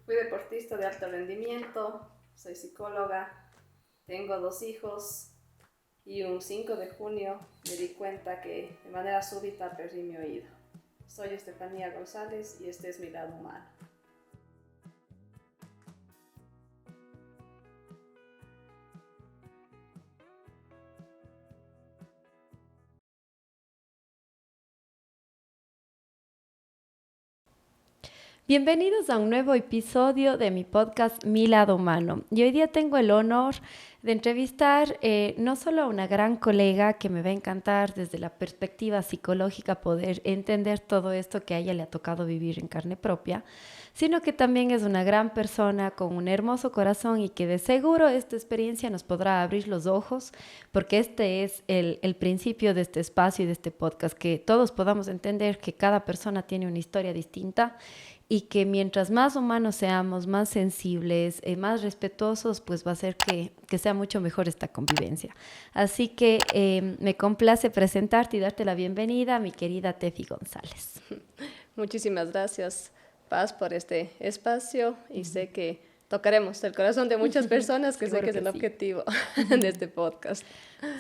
Fui deportista de alto rendimiento, soy psicóloga, tengo 2 hijos y un 5 de junio me di cuenta que de manera súbita perdí mi oído. Soy Estefanía González y este es mi lado humano. Bienvenidos a un nuevo episodio de mi podcast Mi Lado Humano. Y hoy día tengo el honor de entrevistar no solo a una gran colega que me va a encantar desde la perspectiva psicológica poder entender todo esto que a ella le ha tocado vivir en carne propia, sino que también es una gran persona con un hermoso corazón y que de seguro esta experiencia nos podrá abrir los ojos, porque este es el principio de este espacio y de este podcast, que todos podamos entender que cada persona tiene una historia distinta y que mientras más humanos seamos, más sensibles, más respetuosos, pues va a hacer que sea mucho mejor esta convivencia. Así que me complace presentarte y darte la bienvenida a mi querida Tefi González. Muchísimas gracias, Paz, por este espacio y sé que tocaremos el corazón de muchas personas, que sé que es el objetivo de este podcast.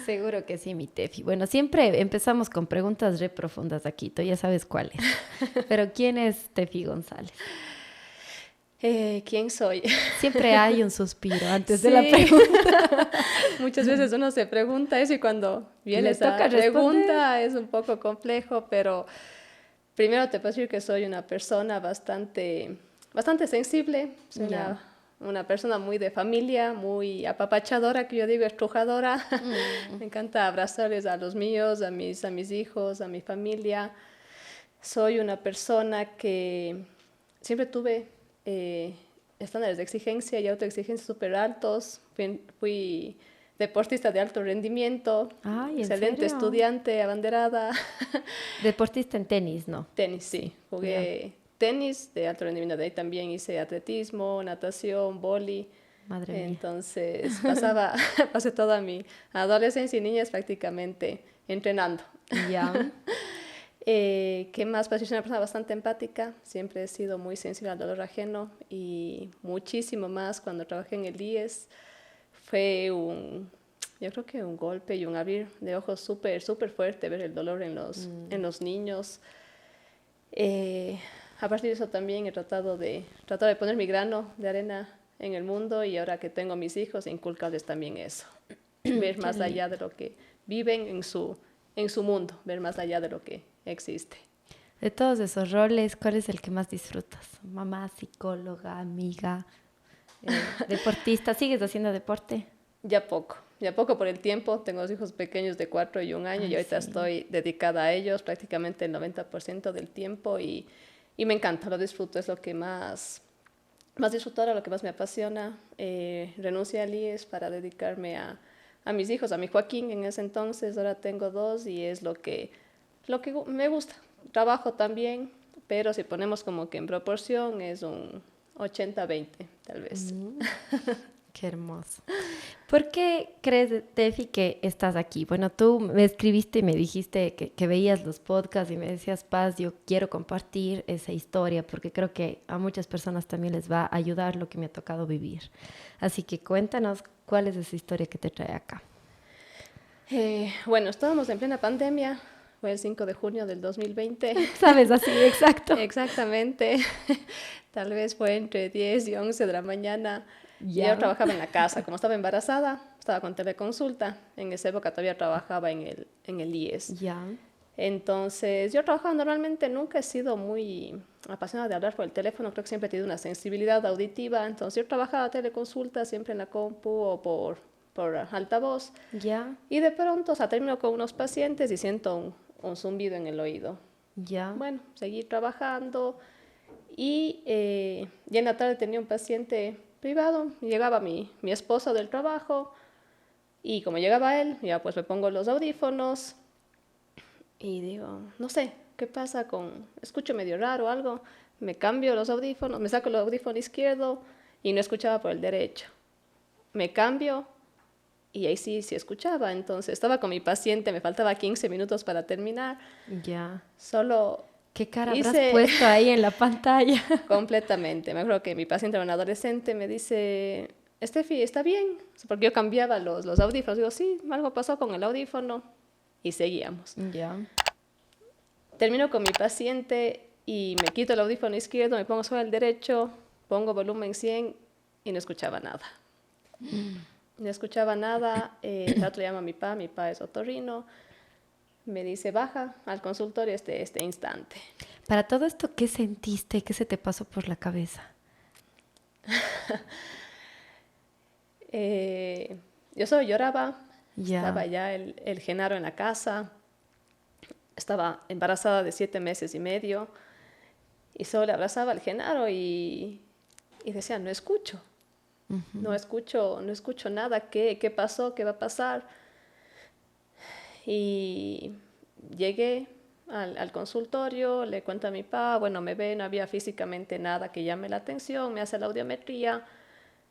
Seguro que sí, mi Tefi. Bueno, siempre empezamos con preguntas re profundas aquí, tú ya sabes cuáles. Pero ¿quién es Tefi González? ¿Quién soy? Siempre hay un suspiro antes de la pregunta. Muchas veces uno se pregunta eso y cuando viene esa pregunta es un poco complejo, pero primero te puedo decir que soy una persona bastante sensible, soy una persona muy de familia, muy apapachadora, que yo digo estrujadora. Me encanta abrazarles a los míos, a mis hijos, a mi familia. Soy una persona que siempre tuve estándares de exigencia y autoexigencia súper altos. Fui deportista de alto rendimiento. Ay, excelente estudiante, abanderada. Deportista en tenis, ¿no? Tenis, sí. Jugué tenis de alto rendimiento. De ahí también hice atletismo, natación, vóley. Madre mía. Entonces pasé toda mi adolescencia y niñez prácticamente entrenando. Ya. ¿Qué más? Pues soy una persona bastante empática, siempre he sido muy sensible al dolor ajeno y muchísimo más cuando trabajé en el IES. Fue yo creo que un golpe y un abrir de ojos súper fuerte ver el dolor en los niños. A partir de eso también he tratado de poner mi grano de arena en el mundo y ahora que tengo mis hijos, inculcarles también eso. Ver más allá de lo que viven en su mundo, ver más allá de lo que existe. De todos esos roles, ¿cuál es el que más disfrutas? Mamá, psicóloga, amiga, deportista. ¿Sigues haciendo deporte? Ya poco por el tiempo. Tengo 2 hijos pequeños de 4 y 1 año y ahorita estoy dedicada a ellos prácticamente el 90% del tiempo y me encanta, lo disfruto, es lo que más disfruto ahora, lo que más me apasiona. Renuncié al IES para dedicarme a mis hijos, a mi Joaquín en ese entonces, ahora tengo 2 y es lo que me gusta. Trabajo también, pero si ponemos como que en proporción es un 80-20 tal vez. Qué hermoso. ¿Por qué crees, Tefi, que estás aquí? Bueno, tú me escribiste y me dijiste que veías los podcasts y me decías, Paz, yo quiero compartir esa historia porque creo que a muchas personas también les va a ayudar lo que me ha tocado vivir. Así que cuéntanos cuál es esa historia que te trae acá. Bueno, estábamos en plena pandemia, fue el 5 de junio del 2020. ¿Sabes? Así, exacto. Exactamente. Tal vez fue entre 10 y 11 de la mañana. Yo trabajaba en la casa, como estaba embarazada, estaba con teleconsulta. En esa época todavía trabajaba en el IES. Ya. Entonces, yo trabajaba normalmente, nunca he sido muy apasionada de hablar por el teléfono, creo que siempre he tenido una sensibilidad auditiva. Entonces, yo trabajaba teleconsulta siempre en la compu o por altavoz. Ya. Y de pronto, termino con unos pacientes y siento un zumbido en el oído. Ya. Bueno, seguí trabajando y ya en la tarde tenía un paciente privado, llegaba mi esposo del trabajo y como llegaba él, ya pues me pongo los audífonos y digo, no sé, ¿qué pasa escucho medio raro o algo? Me cambio los audífonos, me saco el audífono izquierdo y no escuchaba por el derecho. Me cambio y ahí sí escuchaba. Entonces estaba con mi paciente, me faltaba 15 minutos para terminar. Ya. Solo ¿Qué cara habrás puesto ahí en la pantalla? Completamente. Me acuerdo que mi paciente era un adolescente, me dice, Estefi, ¿está bien? Porque yo cambiaba los audífonos. Digo, sí, algo pasó con el audífono. Y seguíamos. Ya. Termino con mi paciente y me quito el audífono izquierdo, me pongo sobre el derecho, pongo volumen 100 y no escuchaba nada. No escuchaba nada. El otro llama a mi papá es otorrino. Me dice, baja al consultorio este instante. Para todo esto, ¿qué sentiste? ¿Qué se te pasó por la cabeza? Yo solo lloraba. Ya. Estaba ya el Genaro en la casa. Estaba embarazada de 7 meses y medio. Y solo le abrazaba al Genaro y decía, no escucho. No escucho nada. ¿Qué pasó? ¿Qué va a pasar? Y llegué al consultorio, le cuento a mi papá, bueno, me ve, no había físicamente nada que llame la atención, me hace la audiometría,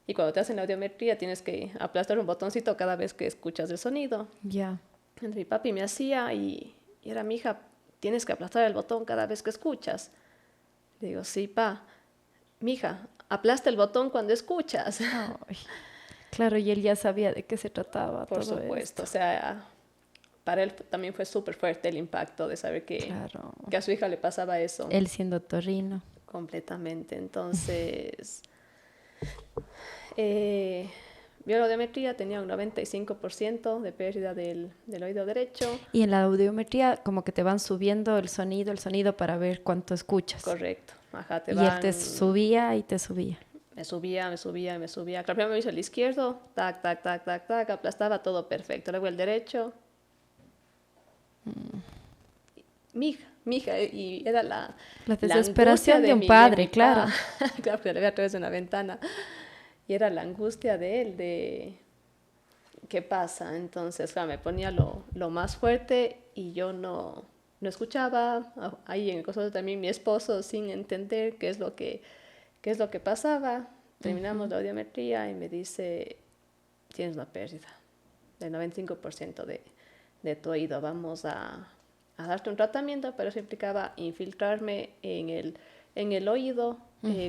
y cuando te hacen la audiometría tienes que aplastar un botoncito cada vez que escuchas el sonido. Ya. Entonces mi papi me hacía y era, mi hija, tienes que aplastar el botón cada vez que escuchas. Le digo, sí, pa, mija, aplasta el botón cuando escuchas. Ay, claro, y él ya sabía de qué se trataba. Por todo supuesto, esto. O sea, para él también fue súper fuerte el impacto de saber que a su hija le pasaba eso. Él siendo otorrino. Completamente. Entonces, vio la audiometría, tenía un 95% de pérdida del oído derecho. Y en la audiometría como que te van subiendo el sonido para ver cuánto escuchas. Correcto. Ajá, y él te subía y te subía. Me subía. Claro, primero me hizo el izquierdo, tac, tac, tac, tac, tac, aplastaba todo perfecto. Luego el derecho. Mija, y era la desesperación de un padre, claro. Claro, que le veía a través de una ventana. Y era la angustia de él, de qué pasa. Entonces, claro, me ponía lo más fuerte y yo no escuchaba. Ahí en el consultorio también mi esposo, sin entender qué es lo que pasaba. Terminamos la audiometría y me dice, tienes una pérdida del 95% de tu oído. Vamos a darte un tratamiento, pero eso implicaba infiltrarme en el oído,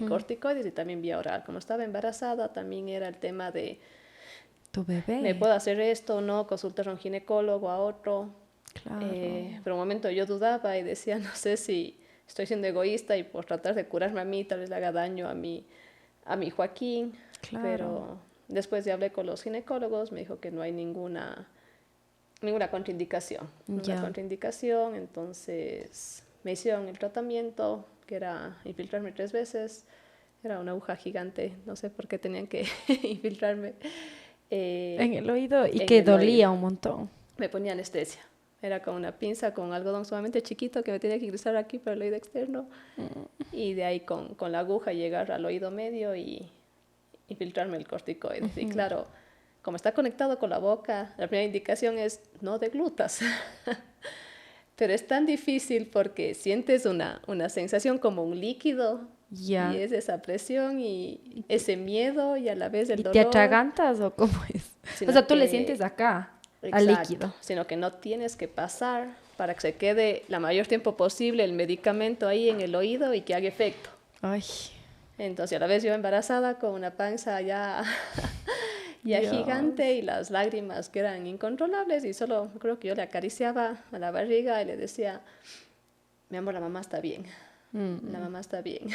corticoides y también vía oral. Como estaba embarazada, también era el tema de tu bebé. ¿Me puedo hacer esto o no? Consultar a un ginecólogo, a otro. Claro. Pero un momento yo dudaba y decía, no sé si estoy siendo egoísta y por tratar de curarme a mí, tal vez le haga daño a mi Joaquín. Claro. Pero después de hablé con los ginecólogos, me dijo que no hay ninguna contraindicación. Ninguna contraindicación, entonces me hicieron el tratamiento, que era infiltrarme 3 veces. Era una aguja gigante, no sé por qué tenían que infiltrarme. En el oído y que dolía un montón. Me ponía anestesia. Era con una pinza, con algodón sumamente chiquito que me tenía que ingresar aquí por el oído externo. Y de ahí con la aguja llegar al oído medio y infiltrarme el corticoide. Y claro, como está conectado con la boca, la primera indicación es no deglutas. Pero es tan difícil porque sientes una sensación como un líquido. Y es esa presión y ese miedo y a la vez el dolor. ¿Y te atragantas o cómo es? O sea, tú le sientes acá, al líquido. Sino que no tienes que pasar para que se quede la mayor tiempo posible el medicamento ahí en el oído y que haga efecto. Ay. Entonces, a la vez yo embarazada con una panza ya gigante y las lágrimas que eran incontrolables y solo creo que yo le acariciaba a la barriga y le decía, mi amor, la mamá está bien. La mamá está bien.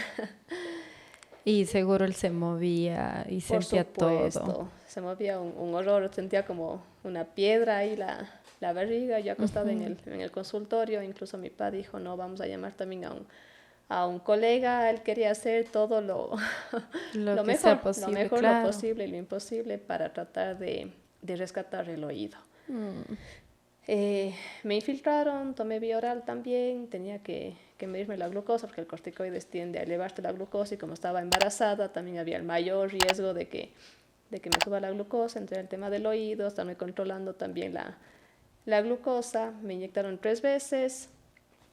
Y seguro él se movía y sentía todo. Se movía un horror, sentía como una piedra ahí la barriga, yo acostada en el consultorio. Incluso mi padre dijo, no, vamos a llamar también a un colega. Él quería hacer todo lo mejor lo posible y lo imposible para tratar de rescatar el oído. Me infiltraron, tomé vía oral también, tenía que medirme la glucosa porque el corticoides tiende a elevarte la glucosa y como estaba embarazada también había el mayor riesgo de que me suba la glucosa. Entre el tema del oído, estarme controlando también la glucosa. Me inyectaron 3 veces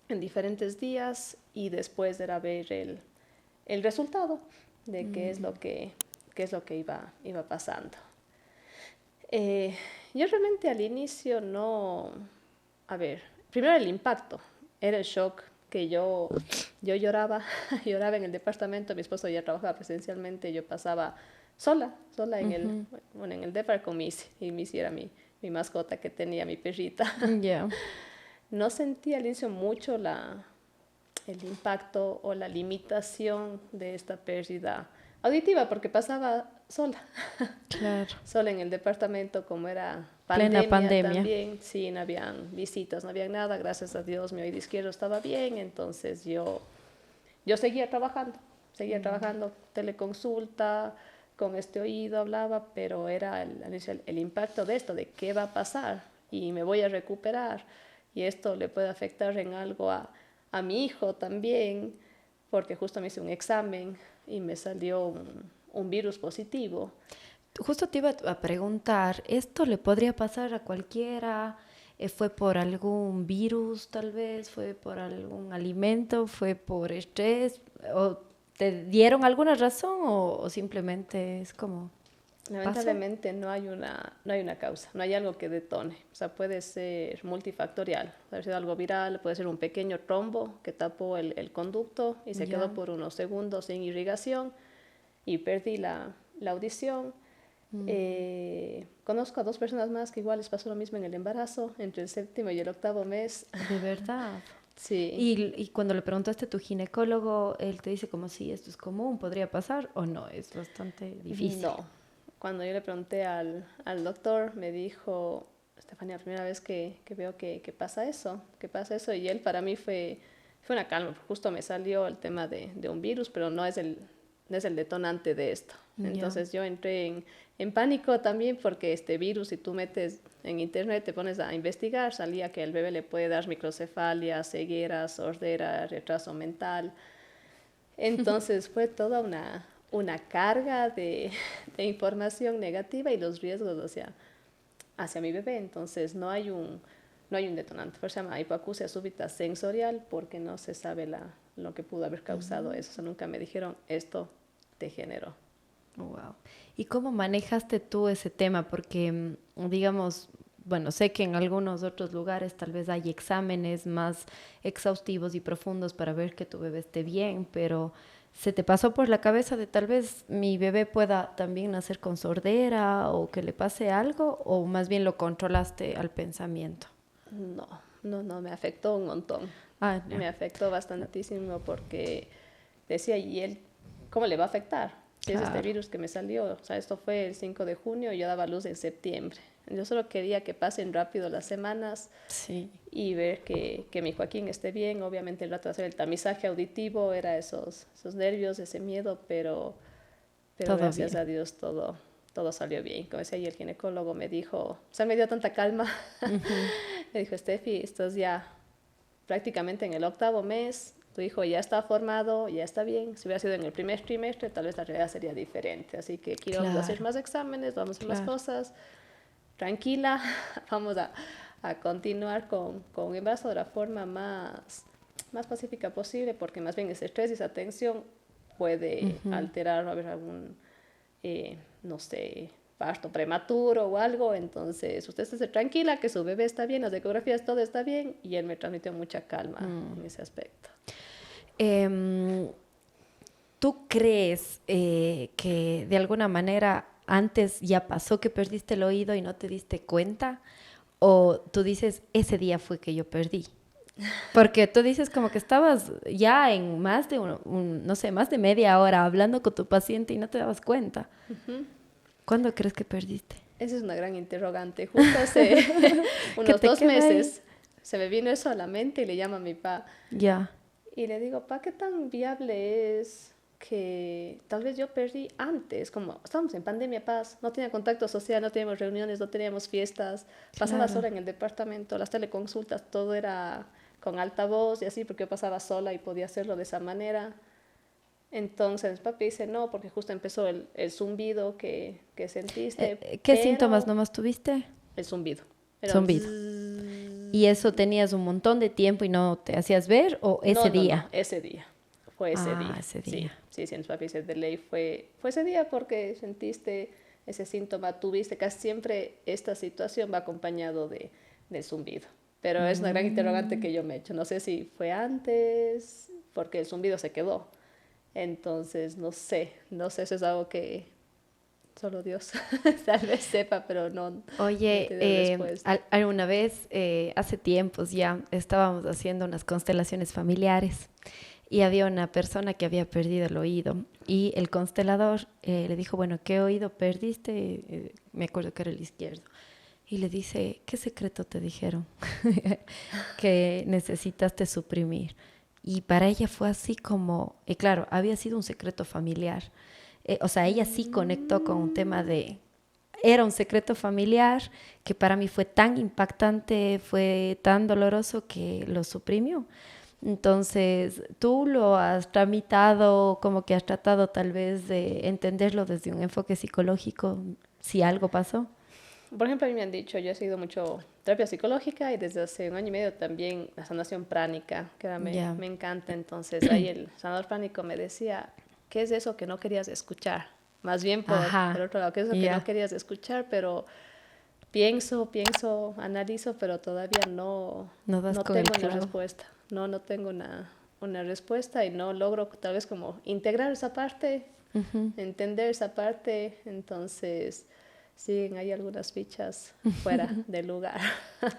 en diferentes días y después era ver el resultado de qué es lo que iba pasando. Yo realmente al inicio primero el impacto, era el shock que yo lloraba, lloraba en el departamento, mi esposo ya trabajaba presencialmente, yo pasaba sola en en el departamento con Missy, y Missy era mi mascota que tenía, mi perrita. Yeah. No sentí al inicio mucho el impacto o la limitación de esta pérdida auditiva, porque pasaba sola. Claro. Sola en el departamento, como era Plena pandemia también. Sí, no habían visitas, no había nada. Gracias a Dios, mi oído izquierdo estaba bien. Entonces yo seguía trabajando, teleconsulta, con este oído hablaba, pero era el impacto de esto, de qué va a pasar y me voy a recuperar. Y esto le puede afectar en algo a mi hijo también, porque justo me hice un examen y me salió un virus positivo. Justo te iba a preguntar, ¿esto le podría pasar a cualquiera? ¿Fue por algún virus tal vez? ¿Fue por algún alimento? ¿Fue por estrés? ¿O te dieron alguna razón o simplemente es como... Lamentablemente no hay una causa, no hay algo que detone. O sea, puede ser multifactorial, puede ser algo viral, puede ser un pequeño trombo que tapó el conducto y se quedó por unos segundos sin irrigación y perdí la audición. Conozco a 2 personas más que igual les pasó lo mismo en el embarazo, entre el 7º y el 8º mes. ¿De verdad? Sí. Y cuando le preguntaste a tu ginecólogo, él te dice como si esto es común, podría pasar o no, es bastante difícil. No. Cuando yo le pregunté al doctor, me dijo, Estefanía, la primera vez que veo que pasa eso, y él para mí fue una calma, justo me salió el tema de un virus, pero no es el detonante de esto. Entonces yo entré en pánico también porque este virus, si tú metes en internet, te pones a investigar, salía que al bebé le puede dar microcefalia, ceguera, sordera, retraso mental. Entonces fue toda una carga de información negativa y los riesgos hacia mi bebé. Entonces no hay un detonante. Por eso se llama hipoacusia súbita sensorial, porque no se sabe lo que pudo haber causado eso. O sea, nunca me dijeron esto te generó. Wow. ¿Y cómo manejaste tú ese tema? Porque, digamos, bueno, sé que en algunos otros lugares tal vez hay exámenes más exhaustivos y profundos para ver que tu bebé esté bien, pero ¿se te pasó por la cabeza de tal vez mi bebé pueda también nacer con sordera o que le pase algo? ¿O más bien lo controlaste al pensamiento? No, me afectó un montón. No. Me afectó bastantísimo porque decía, ¿y él cómo le va a afectar? Si es este virus que me salió, o sea, esto fue el 5 de junio, yo daba luz en septiembre. Yo solo quería que pasen rápido las semanas y ver que mi Joaquín esté bien. Obviamente el rato de hacer el tamizaje auditivo era esos nervios, ese miedo, pero gracias a Dios todo salió bien. Como decía, y el ginecólogo me dijo, o sea, me dio tanta calma. Me dijo, Estefi, estás ya prácticamente en el 8º mes, tu hijo ya está formado, ya está bien. Si hubiera sido en el primer trimestre, tal vez la realidad sería diferente. Así que quiero hacer más exámenes, vamos a hacer más cosas. Tranquila, vamos a continuar con un embarazo de la forma más pacífica posible, porque más bien ese estrés y esa tensión puede alterar, haber algún, no sé, parto prematuro o algo. Entonces usted esté tranquila, que su bebé está bien, las ecografías, todo está bien, y él me transmitió mucha calma en ese aspecto. ¿Tú crees que de alguna manera antes ya pasó que perdiste el oído y no te diste cuenta? ¿O tú dices, ese día fue que yo perdí? Porque tú dices como que estabas ya en más de no sé, más de media hora hablando con tu paciente y no te dabas cuenta. ¿Cuándo crees que perdiste? Esa es una gran interrogante. Justo hace unos 2 meses se me vino eso a la mente y le llamo a mi papá. Ya. Y le digo, pa, ¿qué tan viable es que tal vez yo perdí antes? Como estábamos en pandemia, paz, no tenía contacto social, no teníamos reuniones, no teníamos fiestas, pasaba sola en el departamento, las teleconsultas, todo era con altavoz y así, porque yo pasaba sola y podía hacerlo de esa manera. Entonces papi dice, no, porque justo empezó el zumbido que sentiste. ¿Qué síntomas nomás tuviste? El zumbido. Zumbido. ¿Y eso tenías un montón de tiempo y no te hacías ver o ese día? No, ese día. Fue ese día. Ese día. Sí, papi dice, de ley fue ese día porque sentiste ese síntoma, tuviste, casi siempre esta situación va acompañado del zumbido. Pero es una gran interrogante que yo me he hecho. No sé si fue antes, porque el zumbido se quedó. Entonces, no sé, eso es algo que solo Dios tal vez sepa, pero no. Oye, alguna vez, hace tiempos ya, estábamos haciendo unas constelaciones familiares y había una persona que había perdido el oído y el constelador le dijo, bueno, ¿qué oído perdiste? Me acuerdo que era el izquierdo. Y le dice, ¿qué secreto te dijeron que necesitaste suprimir? Y para ella fue así como, y claro, había sido un secreto familiar. O sea, ella sí conectó con un tema de, era un secreto familiar que para mí fue tan impactante, fue tan doloroso que lo suprimió. Entonces, tú lo has tramitado, como que has tratado tal vez de entenderlo desde un enfoque psicológico, si algo pasó. Por ejemplo, a mí me han dicho, yo he seguido mucho terapia psicológica y desde hace 1 año y medio también la sanación pránica, que me encanta. Entonces, ahí el sanador pránico me decía, ¿qué es eso que no querías escuchar? Más bien por el otro lado, ¿qué es eso que no querías escuchar? Pero pienso, analizo, pero todavía no tengo una respuesta. No tengo una respuesta y no logro tal vez como integrar esa parte, entender esa parte. Entonces, siguen ahí algunas fichas fuera del lugar.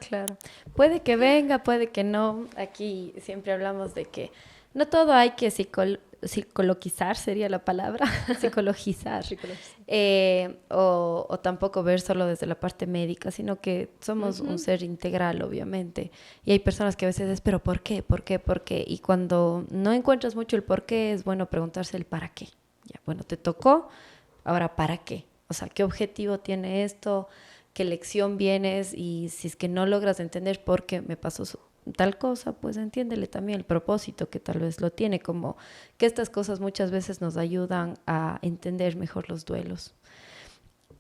Claro. Puede que venga, puede que no. Aquí siempre hablamos de que no todo hay que psicologizar, sería la palabra, psicologizar. O tampoco ver solo desde la parte médica, sino que somos un ser integral, obviamente. Y hay personas que a veces es, pero ¿por qué? ¿Por qué? ¿Por qué? Y cuando no encuentras mucho el por qué, es bueno preguntarse el para qué. Ya, bueno, te tocó, ahora ¿para qué? O sea, ¿qué objetivo tiene esto? ¿Qué lección vienes? Y si es que no logras entender por qué me pasó tal cosa, pues entiéndele también el propósito que tal vez lo tiene, como que estas cosas muchas veces nos ayudan a entender mejor los duelos.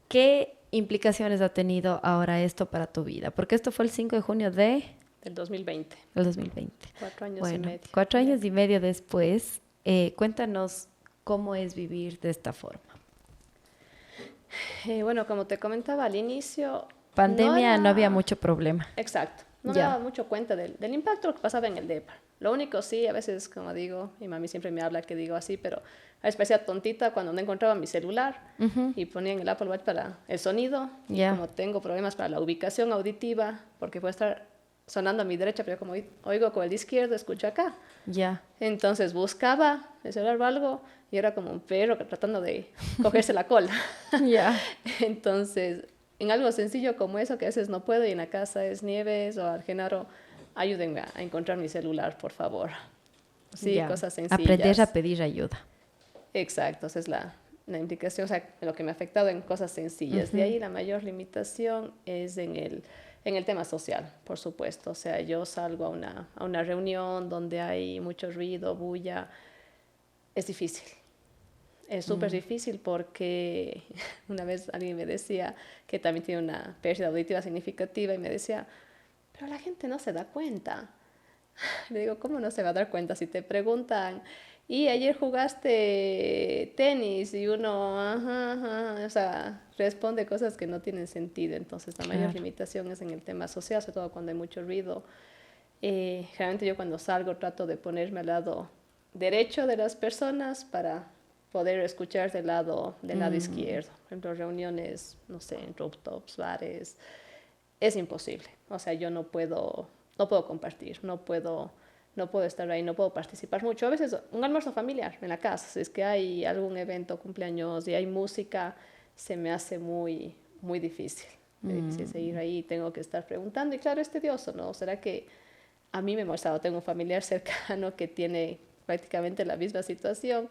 ¿Qué implicaciones ha tenido ahora esto para tu vida? Porque esto fue el 5 de junio del 2020. El 2020. 4 años y medio. 4 años y medio después, cuéntanos cómo es vivir de esta forma. Bueno, como te comentaba al inicio... Pandemia no había mucho problema. Exacto. No me daba mucho cuenta del impacto lo que pasaba en el DEPA. Lo único sí, a veces, como digo, mi mami siempre me habla que digo así, pero a veces parecía tontita cuando no encontraba mi celular y ponía en el Apple Watch para el sonido. Y como tengo problemas para la ubicación auditiva, porque puede estar sonando a mi derecha, pero como oigo con el izquierdo, escucho acá. Entonces buscaba el celular o algo y era como un perro tratando de cogerse la cola. Entonces, en algo sencillo como eso, que a veces no puedo y en la casa es Nieves o Argenaro, ayúdenme a encontrar mi celular, por favor. Sí, cosas sencillas. Aprender a pedir ayuda. Exacto, esa es la implicación, o sea, lo que me ha afectado en cosas sencillas. De ahí la mayor limitación es en el tema social, por supuesto. O sea, yo salgo a una reunión donde hay mucho ruido, bulla, es difícil. Es súper difícil porque una vez alguien me decía que también tiene una pérdida auditiva significativa y me decía, pero la gente no se da cuenta. Le digo, ¿cómo no se va a dar cuenta? Si te preguntan, ¿y ayer jugaste tenis? Y uno, o sea, responde cosas que no tienen sentido. Entonces, la mayor limitación es en el tema social, sobre todo cuando hay mucho ruido. Generalmente yo cuando salgo trato de ponerme al lado derecho de las personas para poder escuchar del lado izquierdo. Por ejemplo, reuniones, no sé, en rooftops, bares, es imposible. O sea, yo no puedo compartir, no puedo estar ahí, no puedo participar mucho. A veces un almuerzo familiar en la casa, si es que hay algún evento, cumpleaños y hay música, se me hace muy, muy difícil. Difícil seguir ahí, tengo que estar preguntando. Y claro, es tedioso, ¿no? ¿Será que a mí me molestaba? Tengo un familiar cercano que tiene prácticamente la misma situación.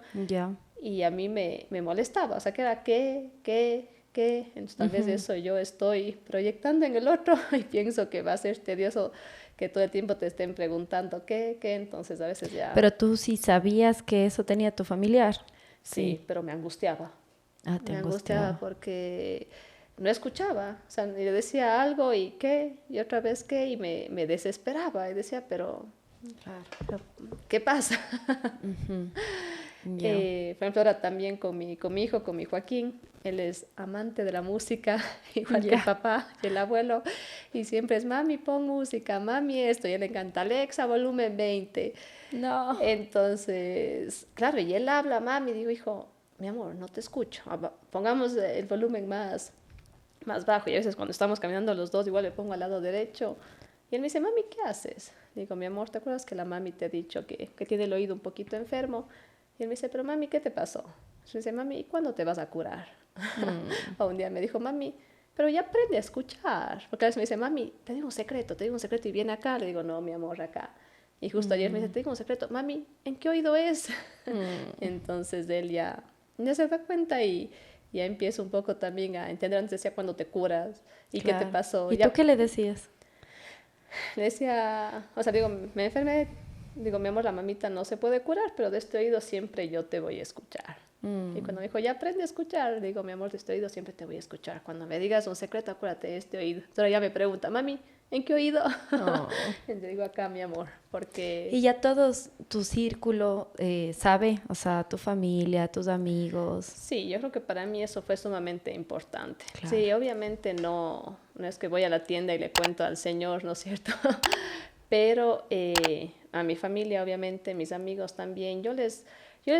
Y a mí me molestaba. O sea, que era ¿qué? Entonces, tal vez eso yo estoy proyectando en el otro y pienso que va a ser tedioso que todo el tiempo te estén preguntando ¿qué? Entonces, a veces ya... Pero tú sí sabías que eso tenía tu familiar. Sí, pero me angustiaba. Me angustiaba porque no escuchaba. O sea, le decía algo y ¿qué? Y otra vez ¿qué? Y me desesperaba. Y decía, pero ¿qué pasa? Yeah. Por ejemplo, ahora también con mi hijo, con mi Joaquín, él es amante de la música, igual que el papá y el abuelo, y siempre es, mami, pon música, mami esto, y él le encanta, Alexa, volumen 20. No. Entonces, claro, y él habla, mami, digo, hijo, mi amor, no te escucho, pongamos el volumen más bajo, y a veces cuando estamos caminando los dos, igual le pongo al lado derecho, y él me dice, mami, ¿qué haces? Digo, mi amor, ¿te acuerdas que la mami te ha dicho que tiene el oído un poquito enfermo? Y él me dice, pero mami, ¿qué te pasó? Yo le dice, mami, ¿y cuándo te vas a curar? O un día me dijo, mami, pero ya aprende a escuchar. Porque a veces me dice, mami, te digo un secreto, y viene acá. Le digo, no, mi amor, acá. Y justo ayer me dice, te digo un secreto, mami, ¿en qué oído es? Entonces él ya se da cuenta y ya empieza un poco también a entender. Antes decía, cuando te curas y qué te pasó. ¿Y tú qué le decías? Le decía, o sea, digo, me enfermé, digo, mi amor, la mamita no se puede curar, pero de este oído siempre yo te voy a escuchar. Y cuando me dijo, ya aprende a escuchar, digo, mi amor, de este oído siempre te voy a escuchar. Cuando me digas un secreto, acuérdate de este oído. Entonces ya me pregunta, mami, ¿en qué oído? Oh. Le digo, acá, mi amor, porque... ¿Y ya todos tu círculo sabe? O sea, tu familia, tus amigos. Sí, yo creo que para mí eso fue sumamente importante. Claro. Sí, obviamente no es que voy a la tienda y le cuento al señor, ¿no es cierto? Pero a mi familia, obviamente, mis amigos también, yo les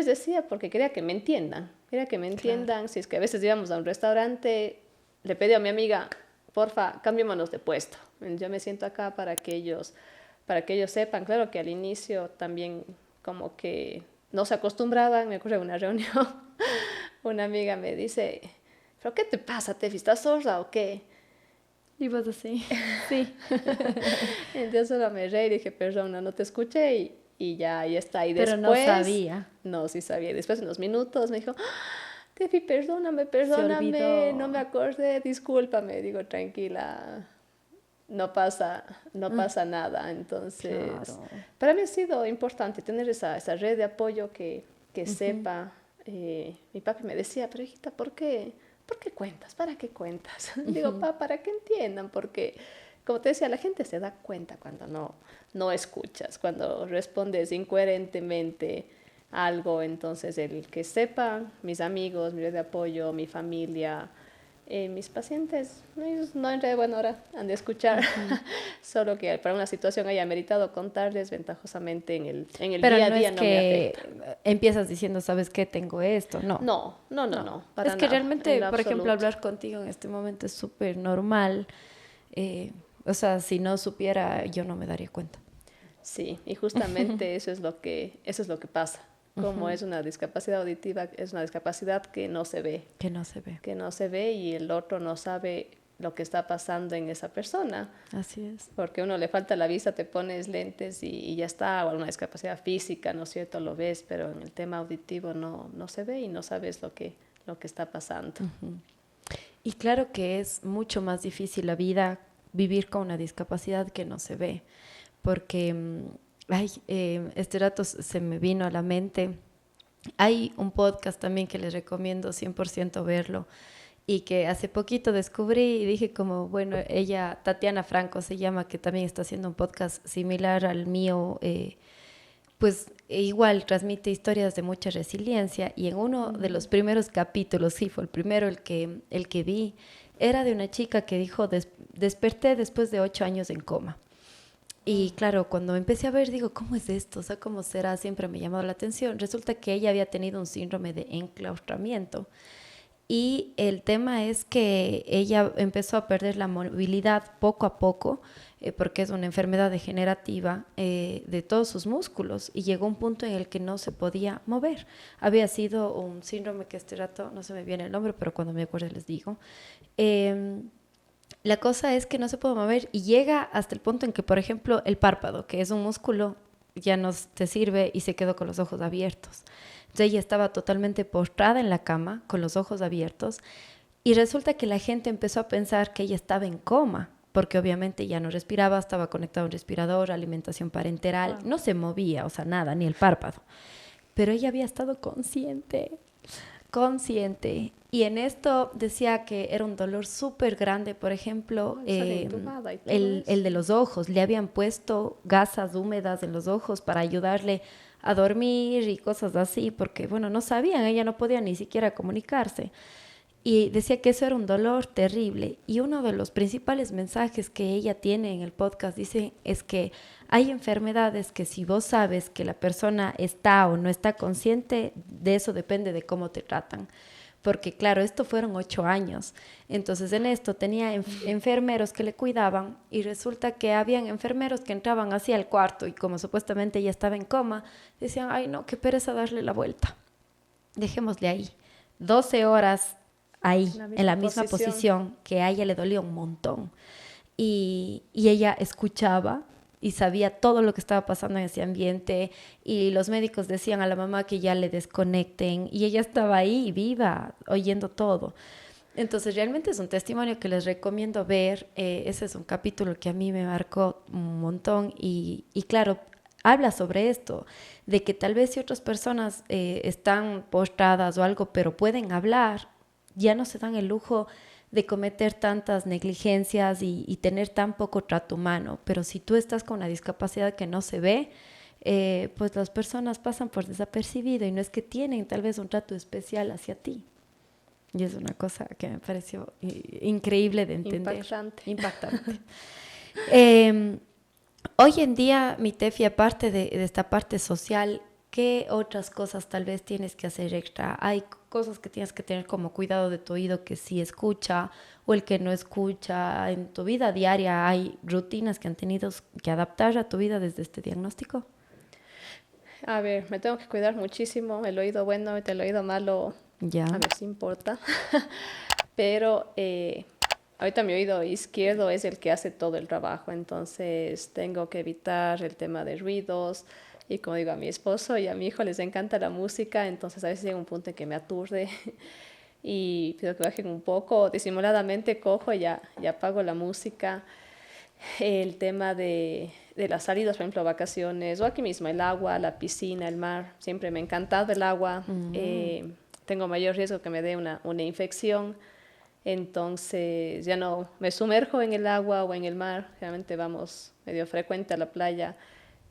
decía porque quería que me entiendan. Claro. Si es que a veces íbamos a un restaurante, le pedí a mi amiga, porfa, cambiémonos de puesto. Yo me siento acá para que ellos sepan. Claro que al inicio también como que no se acostumbraban. Me ocurre una reunión, una amiga me dice, ¿pero qué te pasa, Tefi? ¿Estás sorda o qué? Y vos así, sí. Entonces solo me reí y dije, perdona, no te escuché y ya está. Y pero después, no sabía. No, sí sabía. Después, en unos minutos, me dijo, Tefi, perdóname, no me acordé, discúlpame. Digo, tranquila, no pasa nada. Entonces, claro. Para mí ha sido importante tener esa red de apoyo que sepa. Mi papi me decía, pero hijita, ¿por qué cuentas? ¿Para qué cuentas? Digo, para que entiendan, porque, como te decía, la gente se da cuenta cuando no escuchas, cuando respondes incoherentemente algo. Entonces, el que sepan, mis amigos, mi red de apoyo, mi familia, mis pacientes, ellos no en realidad, bueno, ahora han de escuchar, solo que para una situación haya meritado contarles ventajosamente en el pero día a no día es no que me afecta. Empiezas diciendo, ¿sabes qué? Tengo esto. No. No. Es que realmente, por ejemplo, hablar contigo en este momento es súper normal. O sea, si no supiera, yo no me daría cuenta. Sí, y justamente eso es lo que pasa. Como es una discapacidad auditiva, es una discapacidad que no se ve. Que no se ve Y el otro no sabe lo que está pasando en esa persona. Así es. Porque a uno le falta la vista, te pones lentes y ya está, o alguna discapacidad física, ¿no es cierto? Lo ves, pero en el tema auditivo no se ve y no sabes lo que está pasando. Y claro que es mucho más difícil la vida, vivir con una discapacidad que no se ve, porque... este rato se me vino a la mente. Hay un podcast también que les recomiendo 100% verlo y que hace poquito descubrí y dije como, bueno, ella, Tatiana Franco se llama, que también está haciendo un podcast similar al mío, pues igual transmite historias de mucha resiliencia y en uno de los primeros capítulos, sí, fue el primero el que vi, era de una chica que dijo, desperté después de 8 años en coma. Y claro, cuando empecé a ver, digo, ¿cómo es esto? O sea, ¿cómo será? Siempre me ha llamado la atención. Resulta que ella había tenido un síndrome de enclaustramiento. Y el tema es que ella empezó a perder la movilidad poco a poco, porque es una enfermedad degenerativa de todos sus músculos. Y llegó un punto en el que no se podía mover. Había sido un síndrome que este rato, no se me viene el nombre, pero cuando me acuerde les digo. La cosa es que no se puede mover y llega hasta el punto en que, por ejemplo, el párpado, que es un músculo, ya no te sirve y se quedó con los ojos abiertos. Entonces ella estaba totalmente postrada en la cama, con los ojos abiertos, y resulta que la gente empezó a pensar que ella estaba en coma, porque obviamente ya no respiraba, estaba conectado a un respirador, alimentación parenteral, no se movía, o sea, nada, ni el párpado. Pero ella había estado consciente. Y en esto decía que era un dolor súper grande, por ejemplo, el de los ojos. Le habían puesto gasas húmedas en los ojos para ayudarle a dormir y cosas así, porque, bueno, no sabían, ella no podía ni siquiera comunicarse. Y decía que eso era un dolor terrible. Y uno de los principales mensajes que ella tiene en el podcast, dice, es que hay enfermedades que si vos sabes que la persona está o no está consciente, de eso depende de cómo te tratan. Porque claro, esto fueron 8 años. Entonces en esto tenía enfermeros que le cuidaban y resulta que habían enfermeros que entraban así al cuarto y como supuestamente ella estaba en coma, decían, ay no, qué pereza darle la vuelta. Dejémosle ahí. 12 horas ahí, en la misma posición, que a ella le dolía un montón. Y ella escuchaba y sabía todo lo que estaba pasando en ese ambiente y los médicos decían a la mamá que ya le desconecten y ella estaba ahí viva, oyendo todo. Entonces realmente es un testimonio que les recomiendo ver. Ese es un capítulo que a mí me marcó un montón y claro, habla sobre esto, de que tal vez si otras personas están postradas o algo, pero pueden hablar, ya no se dan el lujo de cometer tantas negligencias y tener tan poco trato humano. Pero si tú estás con una discapacidad que no se ve, pues las personas pasan por desapercibido y no es que tienen tal vez un trato especial hacia ti. Y es una cosa que me pareció increíble de entender. Impactante. Hoy en día, mi Tefi, aparte de esta parte social, ¿qué otras cosas tal vez tienes que hacer extra? Hay cosas que tienes que tener como cuidado de tu oído que sí escucha o el que no escucha. En tu vida diaria hay rutinas que han tenido que adaptar a tu vida desde este diagnóstico. A ver, me tengo que cuidar muchísimo el oído bueno y el oído malo. Ya. A ver si importa. Pero ahorita mi oído izquierdo es el que hace todo el trabajo, entonces tengo que evitar el tema de ruidos. Y como digo, a mi esposo y a mi hijo les encanta la música, entonces a veces llega un punto en que me aturde y pido que bajen un poco. Disimuladamente cojo y apago la música. El tema de las salidas, por ejemplo, vacaciones, o aquí mismo, el agua, la piscina, el mar. Siempre me ha encantado el agua. Tengo mayor riesgo que me dé una infección. Entonces ya no me sumerjo en el agua o en el mar. Realmente vamos medio frecuente a la playa.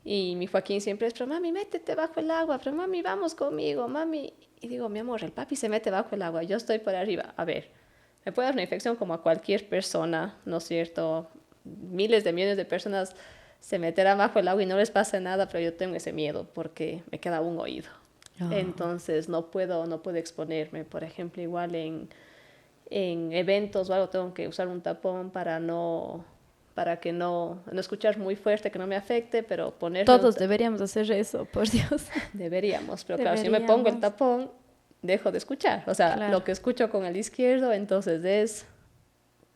Y mi Joaquín siempre es, pero mami, métete bajo el agua, pero mami, vamos conmigo, mami. Y digo, mi amor, el papi se mete bajo el agua, yo estoy por arriba. A ver, me puede dar una infección como a cualquier persona, ¿no es cierto? Miles de millones de personas se meterán bajo el agua y no les pasa nada, pero yo tengo ese miedo porque me queda un oído. Entonces no puedo exponerme. Por ejemplo, igual en eventos o algo tengo que usar un tapón para que no escuchar muy fuerte, que no me afecte, pero poner... Todos deberíamos hacer eso, por Dios. Deberíamos, pero claro, si yo me pongo el tapón, dejo de escuchar. O sea, claro, lo que escucho con el izquierdo, entonces es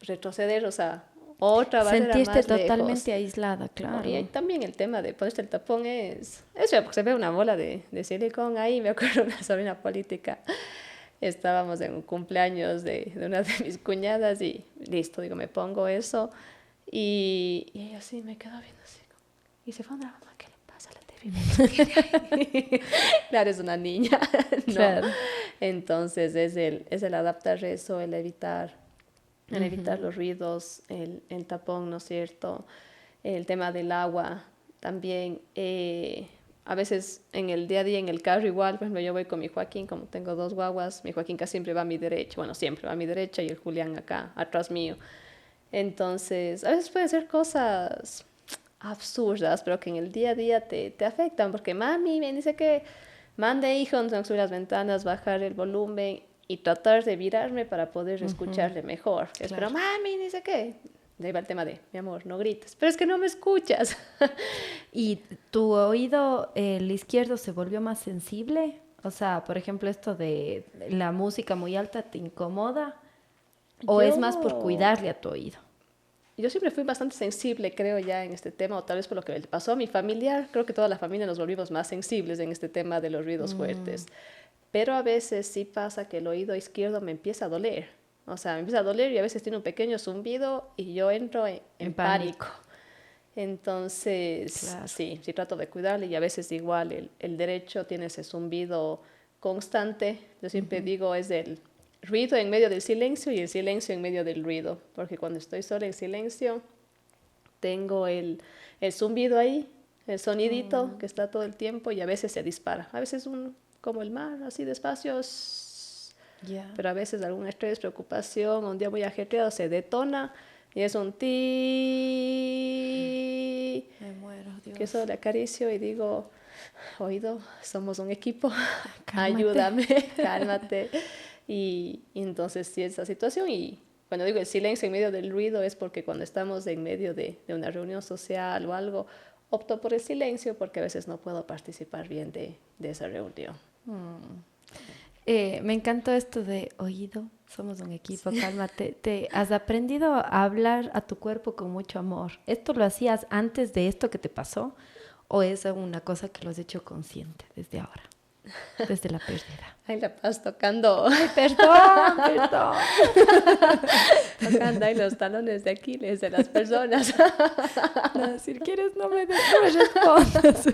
retroceder, o sea, otra barrera más lejos. Sentirte totalmente aislada, claro. Y también el tema de ponerse el tapón es eso, porque se ve una bola de silicón ahí. Me acuerdo una sobrina política. Estábamos en un cumpleaños de una de mis cuñadas y listo, digo, me pongo eso. Y ella sí me quedó viendo así. Y se fue a la mamá, ¿qué le pasa a la TV? Claro, es una niña, ¿no? Claro. Entonces es el adaptar eso, el evitar los ruidos, el tapón, ¿no es cierto? El tema del agua también. A veces en el día a día, en el carro igual, por ejemplo, yo voy con mi Joaquín, como tengo 2 guaguas, mi Joaquín casi siempre va a mi derecha, bueno, siempre va a mi derecha y el Julián acá, atrás mío. Entonces, a veces pueden ser cosas absurdas, pero que en el día a día te afectan, porque mami me dice que mande hijo, no subir las ventanas, bajar el volumen y tratar de virarme para poder escucharle mejor. Claro. Pero mami dice que... De ahí va el tema de, mi amor, no grites, pero es que no me escuchas. ¿Y tu oído, el izquierdo, se volvió más sensible? O sea, por ejemplo, esto de la música muy alta, ¿te incomoda? ¿O es más por cuidarle a tu oído? Yo siempre fui bastante sensible, creo, ya en este tema, o tal vez por lo que le pasó a mi familia. Creo que toda la familia nos volvimos más sensibles en este tema de los ruidos fuertes. Pero a veces sí pasa que el oído izquierdo me empieza a doler. O sea, me empieza a doler y a veces tiene un pequeño zumbido y yo entro en pánico. Entonces, claro, sí trato de cuidarle y a veces igual el derecho tiene ese zumbido constante. Yo siempre digo, es el ruido en medio del silencio y el silencio en medio del ruido, porque cuando estoy sola en silencio tengo el zumbido ahí, el sonidito que está todo el tiempo y a veces se dispara. A veces como el mar, así despacio, pero a veces algún estrés, preocupación, un día muy ajetreado se detona y es un ti. Me muero, Dios. Que eso le acaricio y digo, oído, somos un equipo, Cálmate. Ayúdame, cálmate. Y entonces sí, esa situación. Y cuando digo el silencio en medio del ruido es porque cuando estamos en medio de una reunión social o algo, opto por el silencio porque a veces no puedo participar bien de esa reunión. Me encantó esto de oído, somos un equipo, cálmate. ¿Te has aprendido a hablar a tu cuerpo con mucho amor? ¿Esto lo hacías antes de esto que te pasó? ¿O es una cosa que lo has hecho consciente desde ahora? Desde la pérdida. Ay, la paz tocando. Ay, perdón. Tocando ahí los talones de Aquiles de las personas. No, si quieres no me respondas.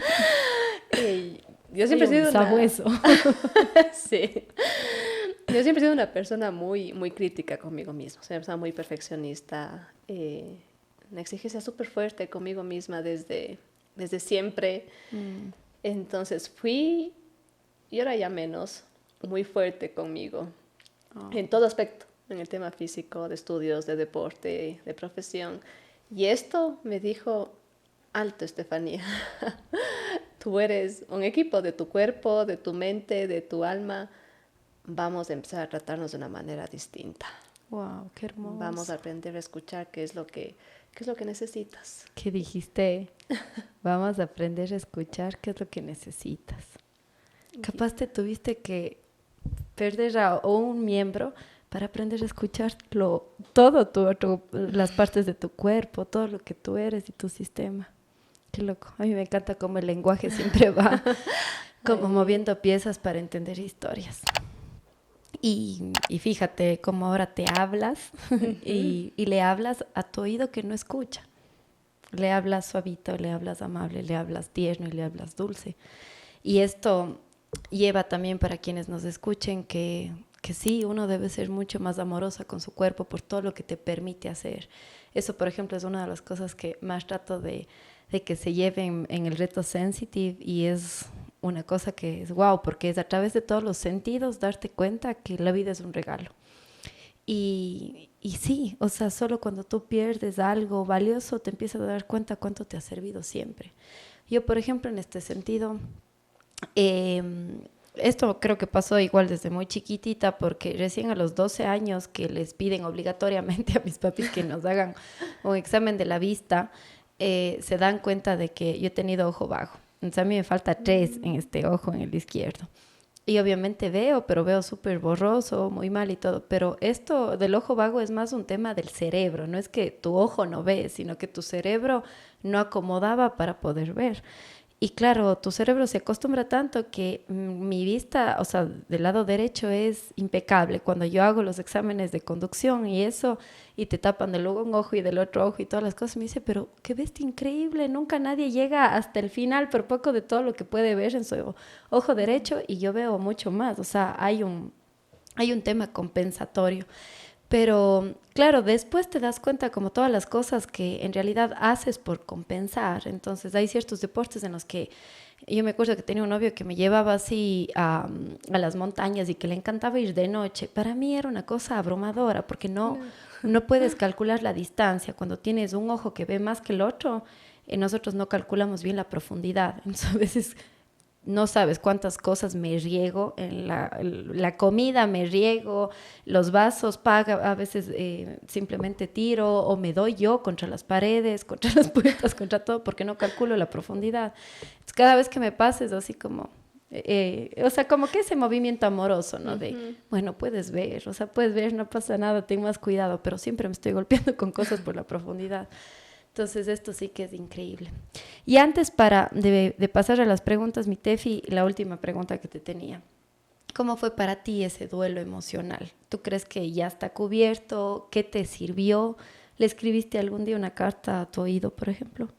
Yo siempre he sido sabueso. Sí. Yo siempre he sido una persona muy, muy crítica conmigo misma. O sea, una persona muy perfeccionista. Una exigencia súper fuerte conmigo misma desde siempre. Entonces fui, y ahora ya menos, muy fuerte conmigo. En todo aspecto. En el tema físico, de estudios, de deporte, de profesión. Y esto me dijo, alto, Estefanía. Tú eres un equipo de tu cuerpo, de tu mente, de tu alma. Vamos a empezar a tratarnos de una manera distinta. Wow, qué hermoso. Vamos a aprender a escuchar qué es lo que necesitas. ¿Qué dijiste? Vamos a aprender a escuchar qué es lo que necesitas. Capaz te tuviste que perder a un miembro para aprender a escuchar todo las partes de tu cuerpo, todo lo que tú eres y tu sistema. Qué loco. A mí me encanta cómo el lenguaje siempre va como moviendo piezas para entender historias. Y fíjate cómo ahora te hablas y le hablas a tu oído que no escucha. Le hablas suavito, le hablas amable, le hablas tierno y le hablas dulce. Y esto lleva también para quienes nos escuchen que sí, uno debe ser mucho más amorosa con su cuerpo por todo lo que te permite hacer. Eso, por ejemplo, es una de las cosas que más trato de que se lleven en el reto Sensitive y es una cosa que es wow, porque es a través de todos los sentidos darte cuenta que la vida es un regalo. Y sí, o sea, solo cuando tú pierdes algo valioso te empiezas a dar cuenta cuánto te ha servido siempre. Yo, por ejemplo, en este sentido, esto creo que pasó igual desde muy chiquitita porque recién a los 12 años que les piden obligatoriamente a mis papis que nos hagan un examen de la vista, se dan cuenta de que yo he tenido ojo vago. Entonces a mí me falta 3 en este ojo, en el izquierdo. Y obviamente veo, pero veo súper borroso, muy mal y todo. Pero esto del ojo vago es más un tema del cerebro. No es que tu ojo no ve, sino que tu cerebro no acomodaba para poder ver. Y claro, tu cerebro se acostumbra tanto que mi vista, o sea, del lado derecho es impecable. Cuando yo hago los exámenes de conducción y eso, y te tapan del un ojo y del otro ojo y todas las cosas, me dice, pero qué bestia increíble, nunca nadie llega hasta el final, por poco de todo lo que puede ver en su ojo derecho y yo veo mucho más. O sea, hay un tema compensatorio. Pero claro, después te das cuenta como todas las cosas que en realidad haces por compensar. Entonces hay ciertos deportes en los que yo me acuerdo que tenía un novio que me llevaba así a las montañas y que le encantaba ir de noche. Para mí era una cosa abrumadora porque no puedes calcular la distancia. Cuando tienes un ojo que ve más que el otro, nosotros no calculamos bien la profundidad. Entonces a veces no sabes cuántas cosas me riego, en la comida me riego, los vasos a veces simplemente tiro o me doy yo contra las paredes, contra las puertas, contra todo, porque no calculo la profundidad. Entonces, cada vez que me pasa es así como, o sea, como que ese movimiento amoroso, ¿no? De, bueno, puedes ver, no pasa nada, ten más cuidado, pero siempre me estoy golpeando con cosas por la profundidad. Entonces esto sí que es increíble. Y antes de pasar a las preguntas, mi Tefi, la última pregunta que te tenía. ¿Cómo fue para ti ese duelo emocional? ¿Tú crees que ya está cubierto? ¿Qué te sirvió? ¿Le escribiste algún día una carta a tu oído, por ejemplo?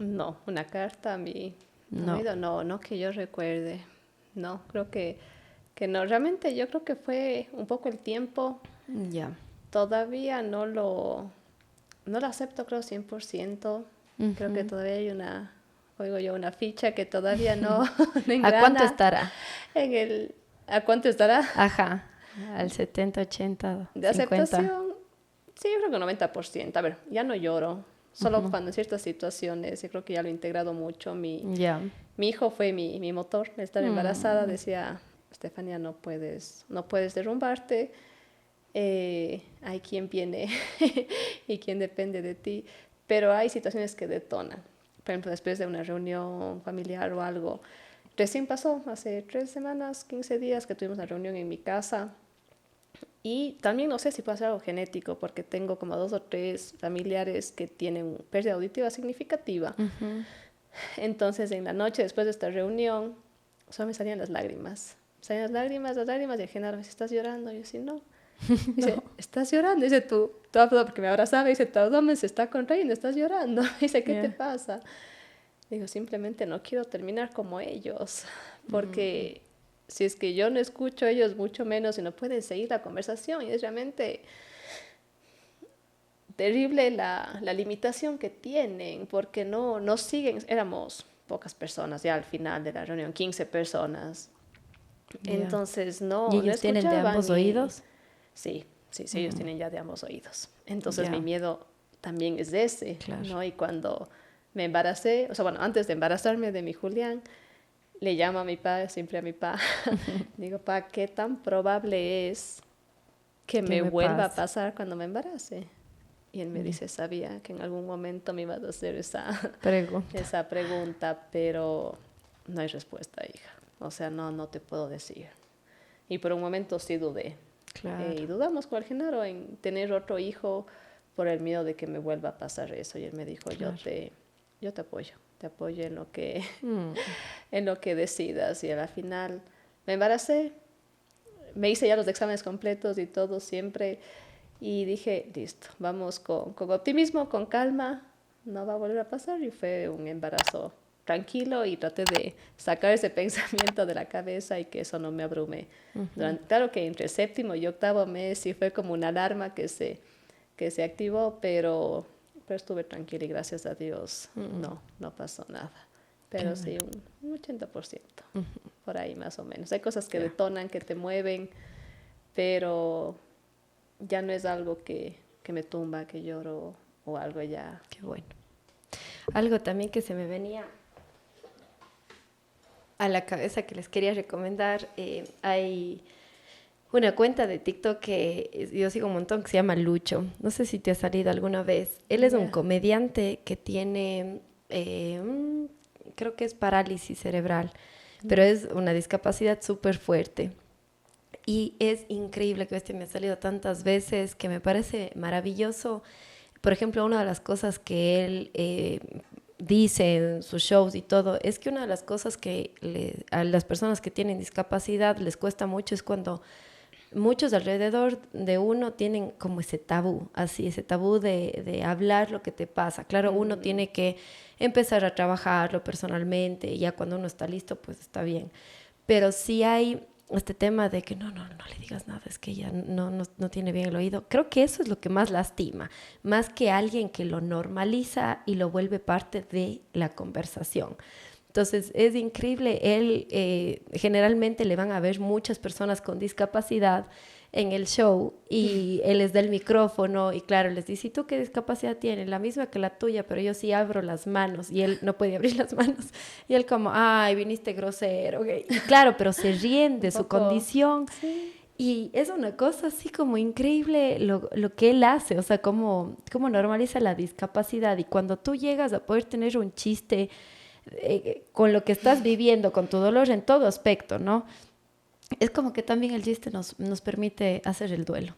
No, una carta a mi no. oído, no que yo recuerde. No, creo que no. Realmente yo creo que fue un poco el tiempo. Ya. Todavía no lo acepto, creo, 100%. Creo que todavía hay una ficha que todavía no engrana. ¿A cuánto estará? ¿A cuánto estará? Ajá, al 70, 80, de 50. Aceptación, sí, yo creo que 90%. A ver, ya no lloro. Solo cuando en ciertas situaciones, yo creo que ya lo he integrado mucho. Mi hijo fue mi motor. Estar embarazada, decía, Estefanía, no puedes derrumbarte. Hay quien viene y quien depende de ti. Pero hay situaciones que detonan. Por ejemplo, después de una reunión familiar o algo. Recién pasó, hace 3 semanas, 15 días que tuvimos una reunión en mi casa. Y también no sé si puede ser algo genético, porque tengo como 2 o 3 familiares que tienen pérdida auditiva significativa. Entonces, en la noche, después de esta reunión, solo me salían las lágrimas. Salían las lágrimas, y el Genaro me dice, ¿estás llorando? Y yo, sí, no. Dice, ¿estás llorando? Dice, tú, porque me abrazaba, y dice, tu abdomen se está contrayendo, estás llorando. Dice, ¿qué te pasa? Digo, simplemente no quiero terminar como ellos, porque si es que yo no escucho a ellos, mucho menos, y no pueden seguir la conversación, y es realmente terrible la limitación que tienen, porque no siguen. Éramos pocas personas ya al final de la reunión, 15 personas. Entonces no. ¿Y ellos tienen de ambos oídos? Sí, ellos tienen ya de ambos oídos. Entonces mi miedo también es de ese, ¿no? Y cuando me embaracé, antes de embarazarme de mi Julián, le llamo a mi papá, siempre a mi papá, digo, papá, ¿qué tan probable es que me vuelva a pasar cuando me embarace? Y él me dice, sabía que en algún momento me ibas a hacer esa pregunta, pero no hay respuesta, hija. O sea, no te puedo decir. Y por un momento sí dudé. Y dudamos con el Genaro en tener otro hijo por el miedo de que me vuelva a pasar eso. Y él me dijo, yo te apoyo en lo que decidas. Y a la final me embaracé, me hice ya los exámenes completos y todo siempre, y dije, listo, vamos con optimismo, con calma, no va a volver a pasar. Y fue un embarazo tranquilo, y traté de sacar ese pensamiento de la cabeza y que eso no me abrume. Claro que entre 7º y 8º mes sí fue como una alarma que se activó, pero estuve tranquila y gracias a Dios no pasó nada. Pero sí, un 80%, por ahí más o menos. Hay cosas que detonan, que te mueven, pero ya no es algo que me tumba, que lloro o algo ya. Qué bueno. Algo también que se me venía a la cabeza que les quería recomendar, hay una cuenta de TikTok que yo sigo un montón, que se llama Lucho. No sé si te ha salido alguna vez. Él es un comediante que tiene, creo que es parálisis cerebral, pero es una discapacidad súper fuerte. Y es increíble que me ha salido tantas veces, que me parece maravilloso. Por ejemplo, una de las cosas que él dice en sus shows y todo, es que una de las cosas que a las personas que tienen discapacidad les cuesta mucho es cuando muchos alrededor de uno tienen como ese tabú de hablar lo que te pasa. Claro, uno tiene que empezar a trabajarlo personalmente, y ya cuando uno está listo, pues está bien. Pero sí hay este tema de que no le digas nada, es que ella no tiene bien el oído. Creo que eso es lo que más lastima, más que alguien que lo normaliza y lo vuelve parte de la conversación. Entonces es increíble. Él generalmente le van a ver muchas personas con discapacidad en el show, y él les da el micrófono y claro, les dice, ¿y tú qué discapacidad tienes? La misma que la tuya, pero yo sí abro las manos, y él no puede abrir las manos, y él como, ay, viniste grosero, okay. Y claro, pero se ríen de su condición. Sí. Y es una cosa así como increíble lo que él hace, o sea, cómo normaliza la discapacidad. Y cuando tú llegas a poder tener un chiste con lo que estás viviendo, con tu dolor en todo aspecto, ¿no? Es como que también el chiste nos permite hacer el duelo.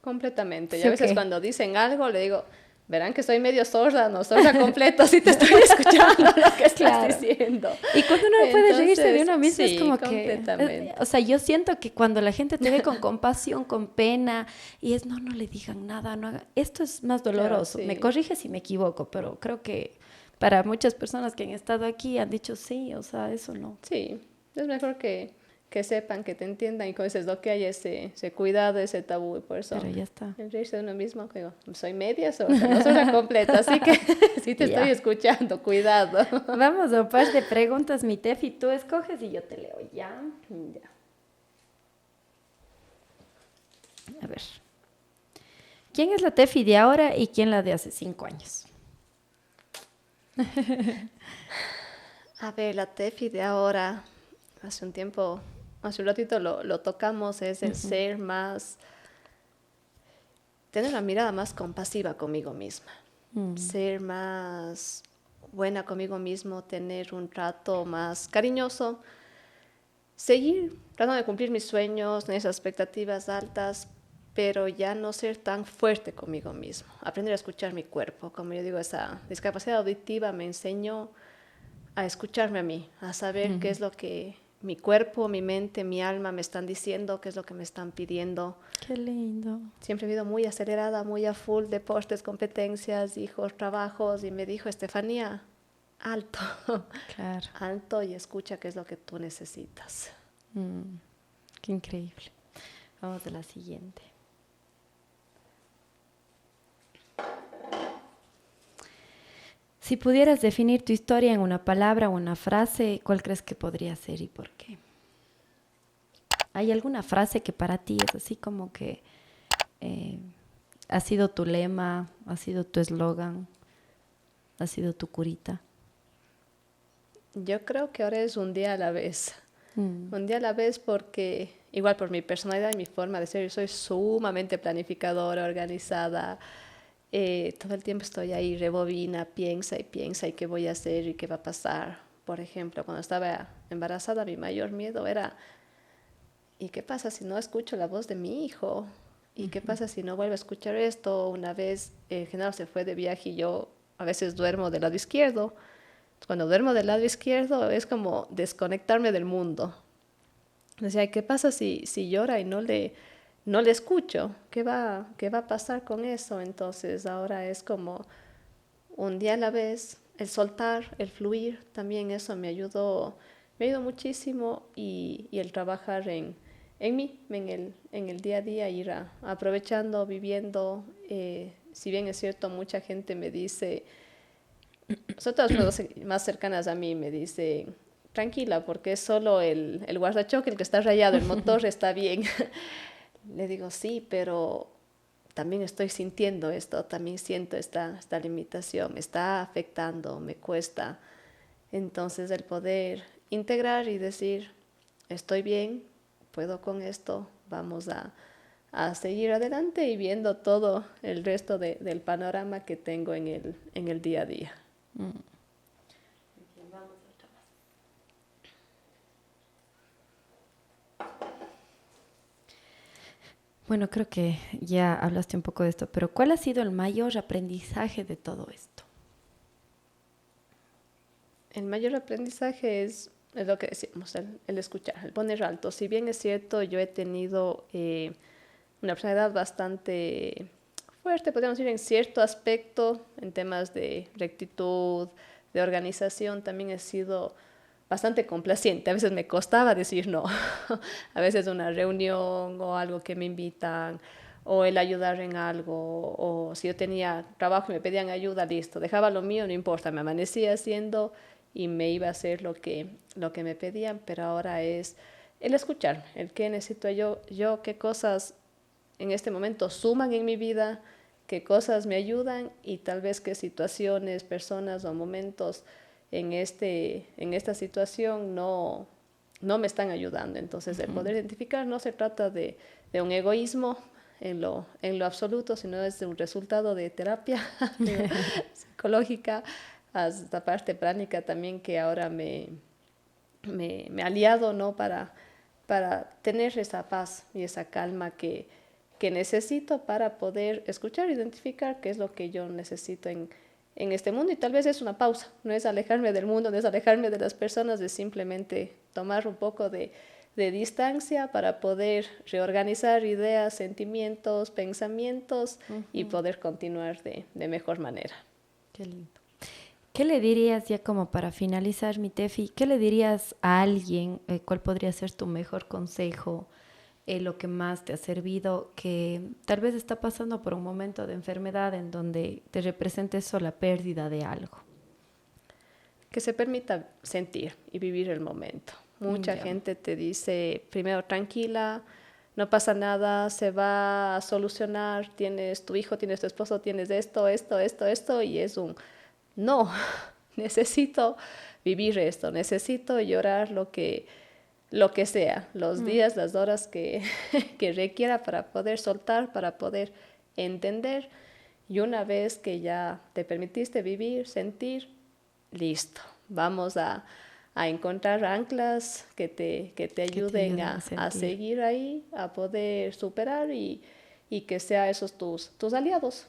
Completamente. Y a veces cuando dicen algo, le digo, verán que soy medio sorda, no sorda completo, si te estoy escuchando lo que estás diciendo. Y cuando uno puede reírse de uno mismo, es como que... O sea, yo siento que cuando la gente te ve con compasión, con pena, y es, no le digan nada, no hagan... Esto es más doloroso. Claro, sí. Me corrige si me equivoco, pero creo que para muchas personas que han estado aquí han dicho sí, o sea, eso no. Sí, es mejor que que sepan, que te entiendan, y como dices, lo que hay ese cuidado, ese tabú, y por eso pero ya está. el reírse de uno mismo, digo, soy media sorda, no soy la completa, así que sí te estoy escuchando, cuidado. Vamos a un par de preguntas, mi Tefi, tú escoges y yo te leo, ¿ya? Ya. A ver. ¿Quién es la Tefi de ahora y quién la de hace 5 años? A ver, la Tefi de ahora, hace un ratito lo tocamos, es el ser más, tener una mirada más compasiva conmigo misma, ser más buena conmigo mismo, tener un trato más cariñoso, seguir tratando de cumplir mis sueños, tener esas expectativas altas, pero ya no ser tan fuerte conmigo mismo, aprender a escuchar mi cuerpo. Como yo digo, esa discapacidad auditiva me enseñó a escucharme a mí, a saber qué es lo que mi cuerpo, mi mente, mi alma me están diciendo, qué es lo que me están pidiendo. Qué lindo. Siempre he vivido muy acelerada, muy a full, deportes, competencias, hijos, trabajos, y me dijo, Estefanía, alto, Claro. alto, y escucha qué es lo que tú necesitas. Qué increíble. Vamos a la siguiente. Si pudieras definir tu historia en una palabra o una frase, ¿cuál crees que podría ser y por qué? ¿Hay alguna frase que para ti es así como que ha sido tu lema, ha sido tu eslogan, ha sido tu curita? Yo creo que ahora es un día a la vez. Un día a la vez porque, igual por mi personalidad y mi forma de ser, yo soy sumamente planificadora, organizada. Todo el tiempo estoy ahí, rebobina, piensa y qué voy a hacer y qué va a pasar. Por ejemplo, cuando estaba embarazada, mi mayor miedo era, ¿y qué pasa si no escucho la voz de mi hijo? ¿Y qué pasa si no vuelvo a escuchar esto? Una vez Genaro se fue de viaje y yo a veces duermo del lado izquierdo. Cuando duermo del lado izquierdo es como desconectarme del mundo. Decía, ¿qué pasa si llora y no le escucho? ¿Qué va a pasar con eso? Entonces ahora es como un día a la vez, el soltar, el fluir, también eso me ayudó muchísimo, y el trabajar en mí, en el día a día, ir aprovechando, viviendo. Si bien es cierto, mucha gente me dice, sobre todo las personas más cercanas a mí, me dicen, tranquila, porque es solo el guardachoque el que está rayado, el motor está bien. Le digo, sí, pero también estoy sintiendo esto, también siento esta limitación, me está afectando, me cuesta. Entonces el poder integrar y decir, estoy bien, puedo con esto, vamos a seguir adelante y viendo todo el resto del panorama que tengo en el día a día. Bueno, creo que ya hablaste un poco de esto, pero ¿cuál ha sido el mayor aprendizaje de todo esto? El mayor aprendizaje es lo que decíamos, el escuchar, el poner alto. Si bien es cierto, yo he tenido una personalidad bastante fuerte, podríamos decir, en cierto aspecto, en temas de rectitud, de organización, también he sido bastante complaciente. A veces me costaba decir no. A veces una reunión o algo que me invitan, o el ayudar en algo, o si yo tenía trabajo y me pedían ayuda, listo, dejaba lo mío, no importa, me amanecía haciendo y me iba a hacer lo que me pedían, pero ahora es el escuchar, el qué necesito yo, qué cosas en este momento suman en mi vida, qué cosas me ayudan, y tal vez qué situaciones, personas o momentos en esta situación no me están ayudando. Entonces, el poder identificar no se trata de un egoísmo en lo absoluto, sino es de un resultado de terapia psicológica, hasta parte práctica también, que ahora me ha aliado, ¿no? para tener esa paz y esa calma que necesito para poder escuchar, identificar qué es lo que yo necesito en este mundo. Y tal vez es una pausa, no es alejarme del mundo, no es alejarme de las personas, es simplemente tomar un poco de distancia para poder reorganizar ideas, sentimientos, pensamientos, y poder continuar de mejor manera. Qué lindo. ¿Qué le dirías, ya como para finalizar, mi Tefi, qué le dirías a alguien? ¿Cuál podría ser tu mejor consejo? Lo que más te ha servido, que tal vez está pasando por un momento de enfermedad en donde te represente eso, la pérdida de algo. Que se permita sentir y vivir el momento. Mucha gente te dice, primero tranquila, no pasa nada, se va a solucionar, tienes tu hijo, tienes tu esposo, tienes esto, y es un no, necesito vivir esto, necesito llorar lo que sea, los días, las horas que requiera para poder soltar, para poder entender. Y una vez que ya te permitiste vivir, sentir, listo, vamos a encontrar anclas que te ayuden a seguir ahí, a poder superar y que sea esos tus aliados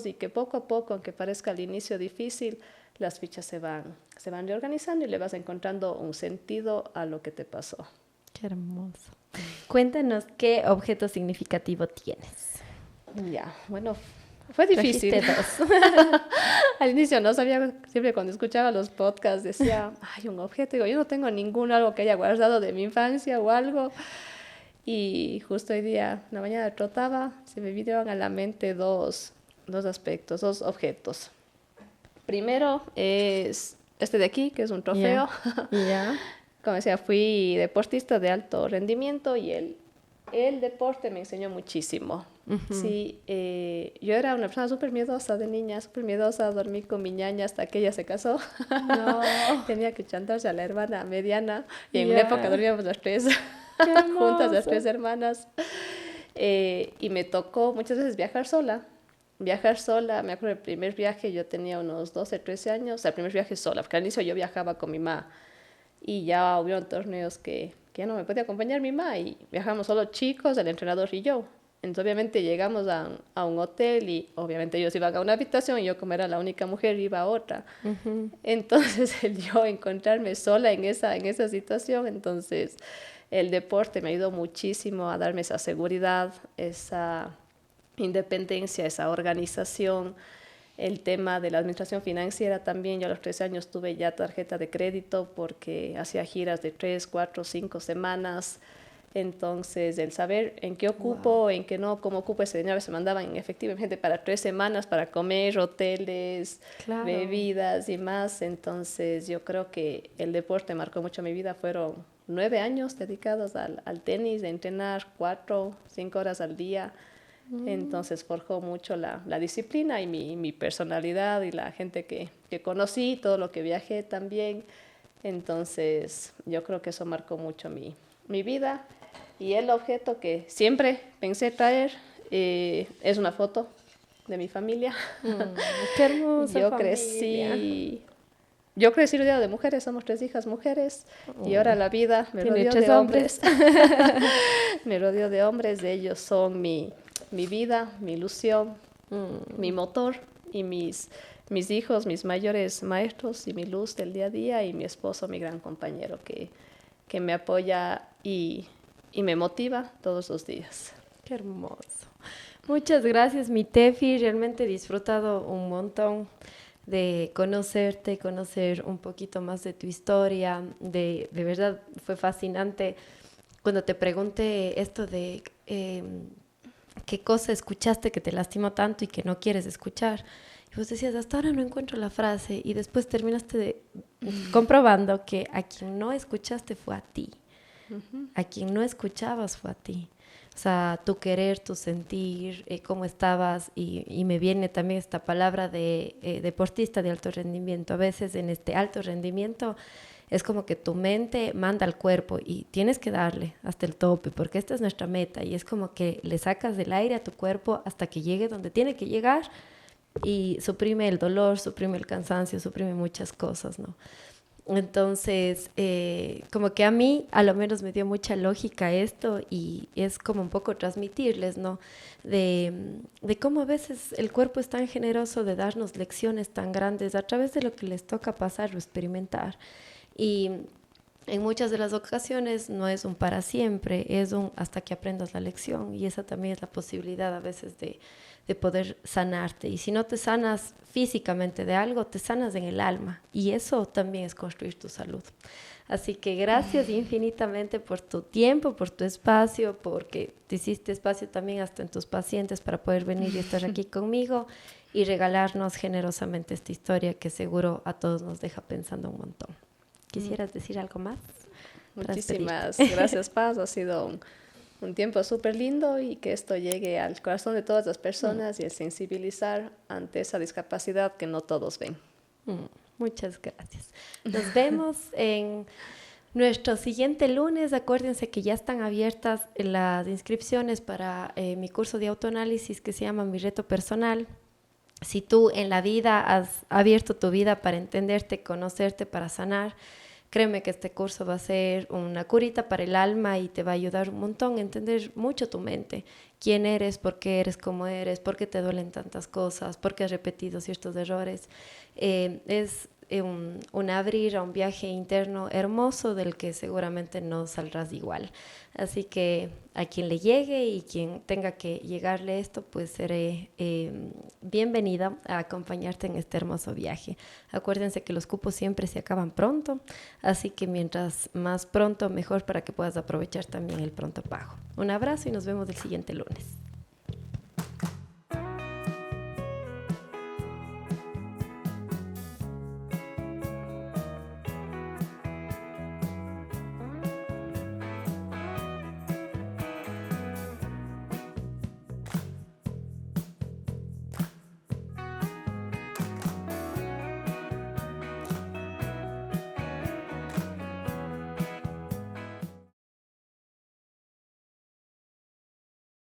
y que poco a poco, aunque parezca al inicio difícil, las fichas se van reorganizando y le vas encontrando un sentido a lo que te pasó. Qué hermoso. Cuéntanos qué objeto significativo tienes. Ya, bueno, fue difícil. Al inicio no sabía, siempre cuando escuchaba los podcasts decía, hay un objeto, digo, yo no tengo ninguno, algo que haya guardado de mi infancia o algo. Y justo hoy día, en la mañana trotaba, se me vinieron a la mente dos aspectos, dos objetos. Primero es este de aquí, que es un trofeo. Como decía, fui deportista de alto rendimiento y el deporte me enseñó muchísimo. Sí, yo era una persona súper miedosa de niña, súper miedosa, dormí con mi ñaña hasta que ella se casó. No. Tenía que chantarse a la hermana mediana y en una época dormíamos las tres juntas, las tres hermanas. Y me tocó muchas veces viajar sola, me acuerdo del primer viaje, yo tenía unos 12, 13 años, o sea, el primer viaje sola, porque al inicio yo viajaba con mi mamá y ya hubieron torneos que ya no me podía acompañar mi mamá y viajamos solo chicos, el entrenador y yo. Entonces obviamente llegamos a un hotel y obviamente ellos iban a una habitación y yo como era la única mujer iba a otra. Entonces el yo encontrarme sola en esa situación, entonces el deporte me ayudó muchísimo a darme esa seguridad, esa independencia, esa organización. El tema de la administración financiera también, yo a los 13 años tuve ya tarjeta de crédito porque hacía giras de 3, 4, 5 semanas. Entonces, el saber en qué ocupo, en qué no, cómo ocupo ese dinero, se mandaban efectivamente para 3 semanas para comer, hoteles, bebidas y más. Entonces, yo creo que el deporte marcó mucho mi vida. Fueron 9 años dedicados al tenis, de entrenar 4, 5 horas al día. Entonces forjó mucho la disciplina y mi personalidad y la gente que conocí, todo lo que viajé también. Entonces yo creo que eso marcó mucho mi vida. Y el objeto que siempre pensé traer es una foto de mi familia. Qué hermosa Yo crecí rodeada de mujeres, somos 3 hijas mujeres, y ahora la vida me rodeó de hombres. Me rodeó de hombres, de ellos son mi vida, mi ilusión, mi motor y mis hijos, mis mayores maestros y mi luz del día a día, y mi esposo, mi gran compañero que me apoya y me motiva todos los días. Qué hermoso. Muchas gracias, mi Tefi. Realmente he disfrutado un montón de conocerte, conocer un poquito más de tu historia. De verdad fue fascinante cuando te pregunté esto de qué cosa escuchaste que te lastimó tanto y que no quieres escuchar. Y vos decías, hasta ahora no encuentro la frase, y después terminaste comprobando que a quien no escuchaste fue a ti. A quien no escuchabas fue a ti. O sea, tu querer, tu sentir, cómo estabas, y me viene también esta palabra de deportista de alto rendimiento. A veces en este alto rendimiento es como que tu mente manda al cuerpo y tienes que darle hasta el tope, porque esta es nuestra meta, y es como que le sacas del aire a tu cuerpo hasta que llegue donde tiene que llegar, y suprime el dolor, suprime el cansancio, suprime muchas cosas, ¿no? Entonces, como que a mí, a lo menos me dio mucha lógica esto, y es como un poco transmitirles, ¿no? De cómo a veces el cuerpo es tan generoso de darnos lecciones tan grandes a través de lo que les toca pasar o experimentar. Y en muchas de las ocasiones no es un para siempre, es un hasta que aprendas la lección, y esa también es la posibilidad a veces de poder sanarte. Y si no te sanas físicamente de algo, te sanas en el alma, y eso también es construir tu salud. Así que gracias infinitamente por tu tiempo, por tu espacio, porque te hiciste espacio también hasta en tus pacientes para poder venir y estar aquí conmigo y regalarnos generosamente esta historia que seguro a todos nos deja pensando un montón. ¿Quisieras decir algo más? Muchísimas gracias, Paz. Ha sido un tiempo súper lindo, y que esto llegue al corazón de todas las personas y el sensibilizar ante esa discapacidad que no todos ven. Muchas gracias. Nos vemos en nuestro siguiente lunes. Acuérdense que ya están abiertas las inscripciones para mi curso de autoanálisis que se llama Mi Reto Personal. Si tú en la vida has abierto tu vida para entenderte, conocerte, para sanar, créeme que este curso va a ser una curita para el alma y te va a ayudar un montón a entender mucho tu mente. Quién eres, por qué eres como eres, por qué te duelen tantas cosas, por qué has repetido ciertos errores. Es un abrir a un viaje interno hermoso del que seguramente no saldrás igual. Así que a quien le llegue y quien tenga que llegarle esto, pues seré bienvenida a acompañarte en este hermoso viaje. Acuérdense que los cupos siempre se acaban pronto, así que mientras más pronto mejor, para que puedas aprovechar también el pronto pago. Un abrazo y nos vemos el siguiente lunes.